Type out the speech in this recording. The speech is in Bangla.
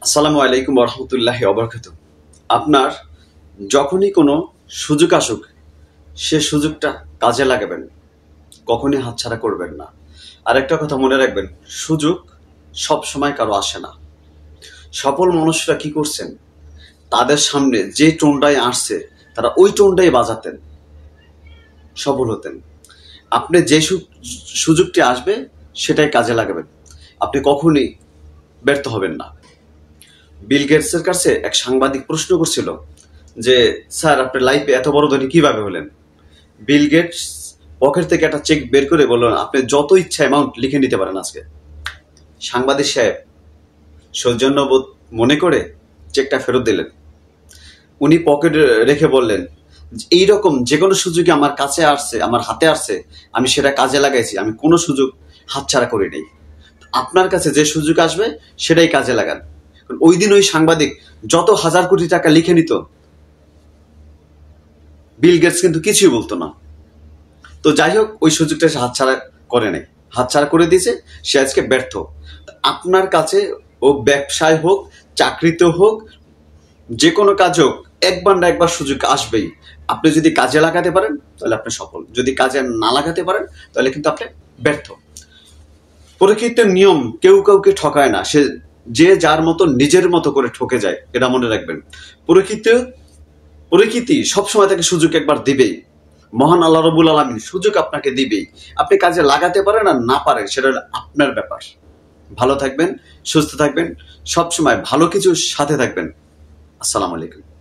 আসসালামু আলাইকুম ওয়া রাহমাতুল্লাহি ওয়া বারাকাতুহু। আপনার যখনই কোনো সুযোগ আসুক, সে সুযোগটা কাজে লাগাবেন, কখনই হাতছাড়া করবেন না। আরেকটা কথা মনে রাখবেন, সুযোগ সব সময় কারো আসে না। সফল মানুষরা কি করছেন, তাদের সামনে যে টোনটাই আসছে তারা ওই টোনটাই বাজাতেন, সফল হতেন। আপনি যে সুযোগটি আসবে সেটাই কাজে লাগাবেন, আপনি কখনই ব্যর্থ হবেন না। বিল গেটসের কাছে এক সাংবাদিক প্রশ্ন করছিল যে, স্যার আপনার লাইফে এত বড় ধনী কিভাবে হলেন? বিল গেটস পকেট থেকে একটা চেক বের করে বললেন, আপনি যত ইচ্ছা অ্যামাউন্ট লিখে নিতে পারেন আজকে। সাংবাদিক সাহেব সৌজন্যবোধ মনে করে চেকটা ফেরত দিলেন। উনি পকেটে রেখে বললেন, এইরকম যে কোনো সুযোগই আমার কাছে আসছে, আমার হাতে আসছে, আমি সেটা কাজে লাগাইছি, আমি কোনো সুযোগ হাতছাড়া করি নাই। আপনার কাছে যে সুযোগ আসবে সেটাই কাজে লাগান। ওই দিন ওই সাংবাদিক যত হাজার কোটি টাকা লিখে নিত, বিল গেটস কিন্তু কিছুই বলতো না। তো যাই হোক, ওই সুযোগটা সে হাতছাড়া করে নাই, হাতছাড়া করে দিয়েছে, সে আজকে ব্যর্থ। আপনার কাছে ও ব্যবসায় হোক, চাকরিতে হোক, যে কোনো কাজ হোক, একবার না একবার সুযোগ আসবেই। আপনি যদি কাজে লাগাতে পারেন তাহলে আপনি সফল, যদি কাজে না লাগাতে পারেন তাহলে কিন্তু আপনি ব্যর্থ। প্রকৃতির নিয়ম কেউ কাউকে ঠকায় না, সে যে যার মতো নিজের মতো করে ঠকে যায়, এটা মনে রাখবেন। প্রকৃতি সবসময় তাকে সুযোগ একবার দিবেই। মহান আল্লাহ রাব্বুল আলামিন সুযোগ আপনাকে দিবেই। আপনি কাজে লাগাতে পারেন আর না পারেন সেটা হলো আপনার ব্যাপার। ভালো থাকবেন, সুস্থ থাকবেন, সবসময় ভালো কিছুর সাথে থাকবেন। আসসালামু আলাইকুম।